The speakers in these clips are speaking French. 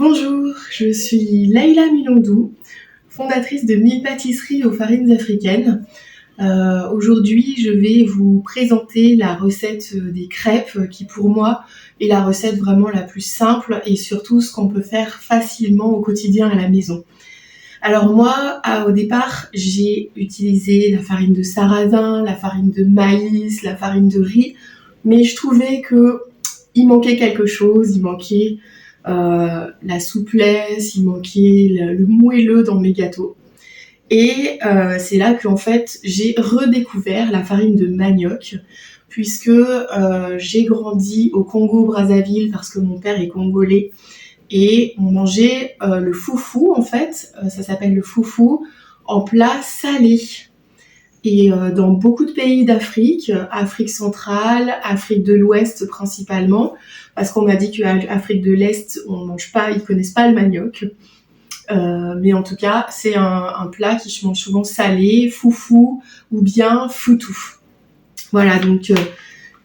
Bonjour, je suis Laïla Milondou, fondatrice de 1000 pâtisseries aux farines africaines. Aujourd'hui, je vais vous présenter la recette des crêpes qui pour moi est la recette vraiment la plus simple et surtout ce qu'on peut faire facilement au quotidien à la maison. Alors moi, au départ, j'ai utilisé la farine de sarrasin, la farine de maïs, la farine de riz, mais je trouvais qu'il manquait quelque chose, il manquait la souplesse, il manquait le moelleux dans mes gâteaux. Et c'est là qu'en fait j'ai redécouvert la farine de manioc, puisque j'ai grandi au Congo-Brazzaville parce que mon père est congolais et on mangeait le foufou en fait, ça s'appelle le foufou, en plat salé. Et dans beaucoup de pays d'Afrique, Afrique centrale, Afrique de l'Ouest principalement, parce qu'on m'a dit qu'en Afrique de l'Est, on mange pas, ils connaissent pas le manioc. Mais en tout cas, c'est un plat qui je mange souvent salé, foufou ou bien foutou. Voilà, donc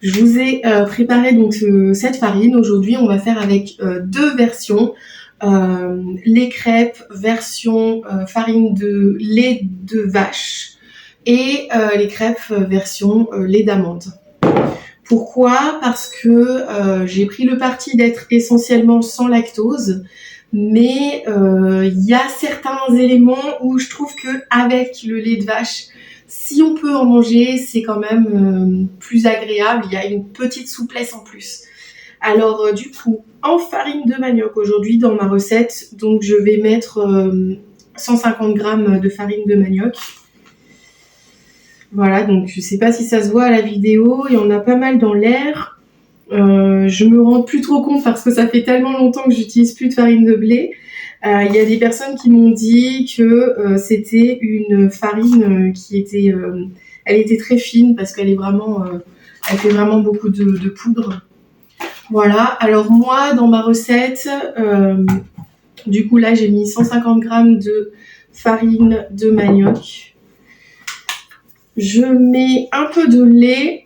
je vous ai préparé donc cette farine. Aujourd'hui, on va faire avec deux versions. Les crêpes version farine de lait de vache et les crêpes version lait d'amande. Pourquoi ? Parce que j'ai pris le parti d'être essentiellement sans lactose, mais il y a certains éléments où je trouve que avec le lait de vache, si on peut en manger, c'est quand même plus agréable, il y a une petite souplesse en plus. Alors du coup, en farine de manioc aujourd'hui dans ma recette, donc je vais mettre 150 g de farine de manioc. Voilà, donc je sais pas si ça se voit à la vidéo, il y en a pas mal dans l'air. Je me rends plus trop compte parce que ça fait tellement longtemps que j'utilise plus de farine de blé. Il y a des personnes qui m'ont dit que c'était une farine qui était, elle était très fine parce qu'elle est vraiment, elle fait vraiment beaucoup de poudre. Voilà. Alors moi, dans ma recette, du coup là, j'ai mis 150 g de farine de manioc. Je mets un peu de lait,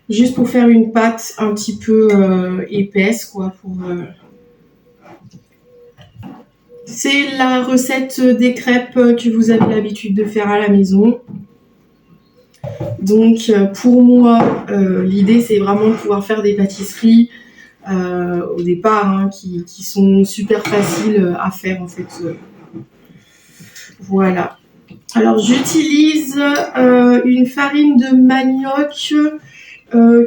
juste pour faire une pâte un petit peu épaisse, quoi. C'est la recette des crêpes que vous avez l'habitude de faire à la maison. Donc pour moi, l'idée c'est vraiment de pouvoir faire des pâtisseries au départ qui sont super faciles à faire en fait. Voilà. Alors j'utilise une farine de manioc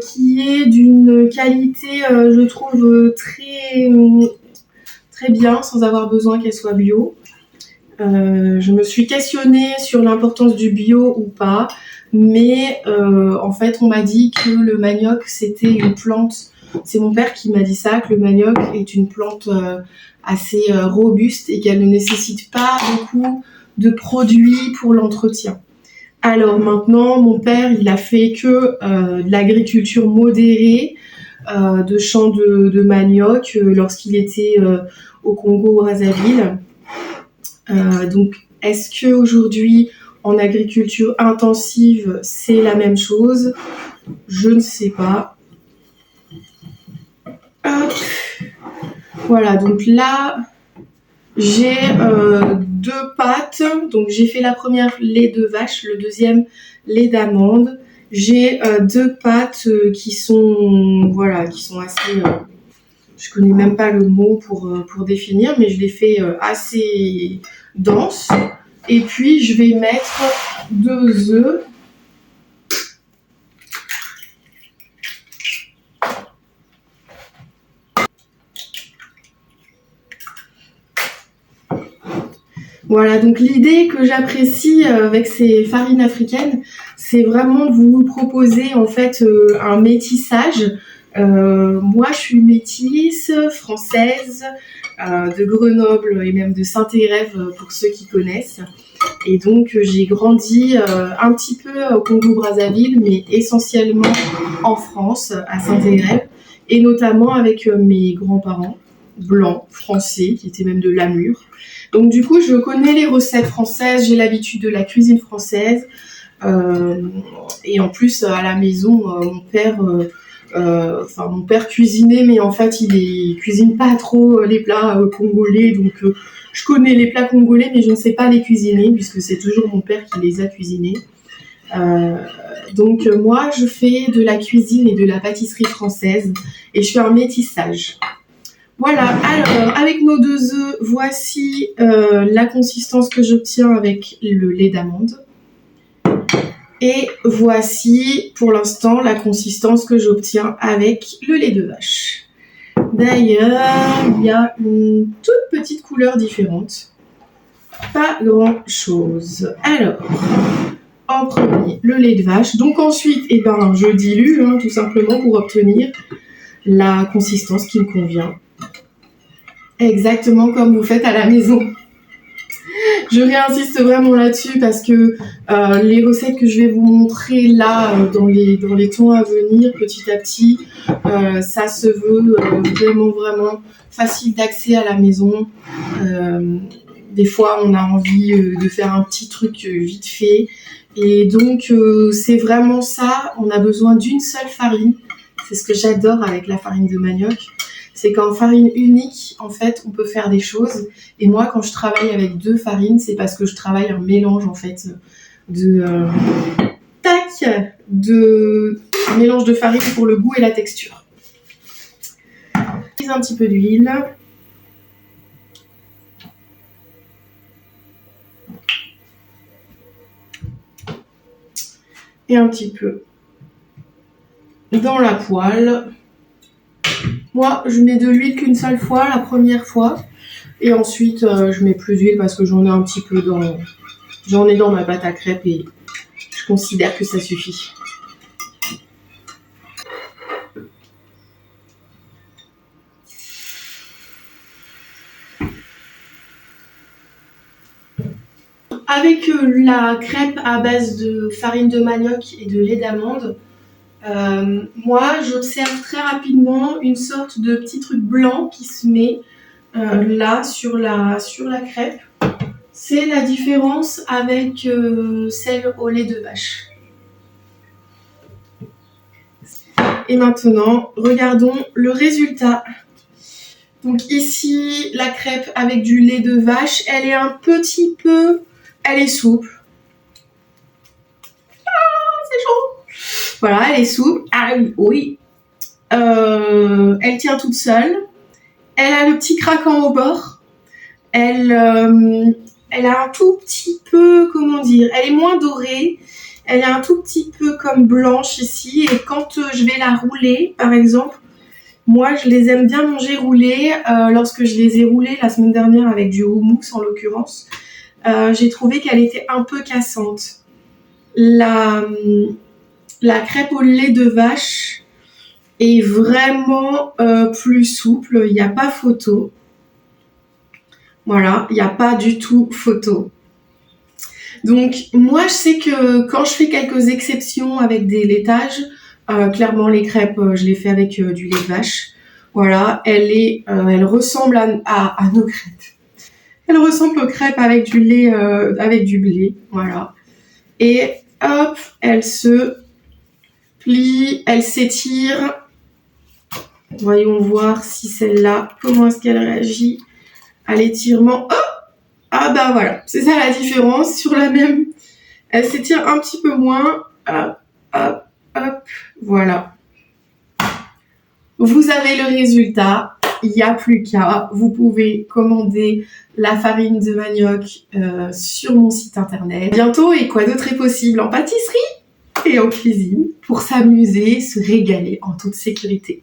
qui est d'une qualité, je trouve, très bien, sans avoir besoin qu'elle soit bio. Je me suis questionnée sur l'importance du bio ou pas, mais en fait, on m'a dit que le manioc, c'était une plante. C'est mon père qui m'a dit ça, que le manioc est une plante assez robuste et qu'elle ne nécessite pas beaucoup de produits pour l'entretien. Alors maintenant, mon père, il a fait que de l'agriculture modérée, de champs de manioc lorsqu'il était au Congo-Brazzaville. Donc, est-ce qu'aujourd'hui, en agriculture intensive, c'est la même chose ? Je ne sais pas. Hop. Voilà, donc là, j'ai deux pâtes. Donc j'ai fait la première lait de vache, le deuxième lait d'amande. J'ai deux pâtes qui sont assez. Je connais même pas le mot pour définir, mais je les fais assez denses. Et puis je vais mettre 2 œufs. Voilà, donc l'idée que j'apprécie avec ces farines africaines, c'est vraiment de vous proposer en fait un métissage. Moi, je suis métisse, française, de Grenoble et même de Saint-Érève pour ceux qui connaissent. Et donc, j'ai grandi un petit peu au Congo-Brazzaville, mais essentiellement en France, à Saint-Érève, et notamment avec mes grands-parents blancs, français, qui étaient même de Namur. Donc du coup, je connais les recettes françaises, j'ai l'habitude de la cuisine française. Et en plus, à la maison, mon père Enfin, mon père cuisinait, mais en fait, il cuisine pas trop les plats congolais. Donc, je connais les plats congolais, mais je ne sais pas les cuisiner, puisque c'est toujours mon père qui les a cuisinés. Donc, moi, je fais de la cuisine et de la pâtisserie française, et je fais un métissage. Voilà, alors, avec nos 2 œufs, voici la consistance que j'obtiens avec le lait d'amande. Et voici, pour l'instant, la consistance que j'obtiens avec le lait de vache. D'ailleurs, il y a une toute petite couleur différente. Pas grand-chose. Alors, en premier, le lait de vache. Donc ensuite, je dilue, tout simplement, pour obtenir la consistance qui me convient. Exactement comme vous faites à la maison. Je réinsiste vraiment là-dessus parce que les recettes que je vais vous montrer là dans les temps à venir, petit à petit, ça se veut vraiment facile d'accès à la maison. Des fois, on a envie de faire un petit truc vite fait. Et donc, c'est vraiment ça. On a besoin d'une seule farine. C'est ce que j'adore avec la farine de manioc. C'est qu'en farine unique, en fait, on peut faire des choses. Et moi, quand je travaille avec 2 farines, c'est parce que je travaille un mélange, en fait, un mélange de farine pour le goût et la texture. Un petit peu d'huile. Et un petit peu dans la poêle. Moi, je mets de l'huile qu'une seule fois, la première fois. Et ensuite, je mets plus d'huile parce que j'en ai un petit peu j'en ai dans ma pâte à crêpes et je considère que ça suffit. Avec la crêpe à base de farine de manioc et de lait d'amande, moi, j'observe très rapidement une sorte de petit truc blanc qui se met là sur la crêpe. C'est la différence avec celle au lait de vache. Et maintenant, regardons le résultat. Donc ici, la crêpe avec du lait de vache, elle est un petit peu... Elle est souple. C'est chaud. Voilà, elle est souple. Ah oui. Elle tient toute seule. Elle a le petit craquant au bord. Elle a un tout petit peu, comment dire, elle est moins dorée. Elle est un tout petit peu comme blanche ici. Et quand je vais la rouler, par exemple, moi, je les aime bien manger roulés. Lorsque je les ai roulés la semaine dernière avec du houmous en l'occurrence, j'ai trouvé qu'elle était un peu cassante. La crêpe au lait de vache est vraiment plus souple. Il n'y a pas photo. Voilà, il n'y a pas du tout photo. Donc, moi, je sais que quand je fais quelques exceptions avec des laitages, clairement, les crêpes, je les fais avec du lait de vache. Voilà, elle ressemble à nos crêpes. Elle ressemble aux crêpes avec du lait, avec du blé. Voilà. Et hop, elle se plie, elle s'étire. Voyons voir si celle-là, comment est-ce qu'elle réagit à l'étirement. Oh! Ah bah voilà, c'est ça la différence. Sur la même, elle s'étire un petit peu moins. Hop, hop, hop, voilà. Vous avez le résultat. Il n'y a plus qu'à. Vous pouvez commander la farine de manioc sur mon site internet. Bientôt, et quoi d'autre est possible en pâtisserie et en cuisine pour s'amuser, se régaler en toute sécurité.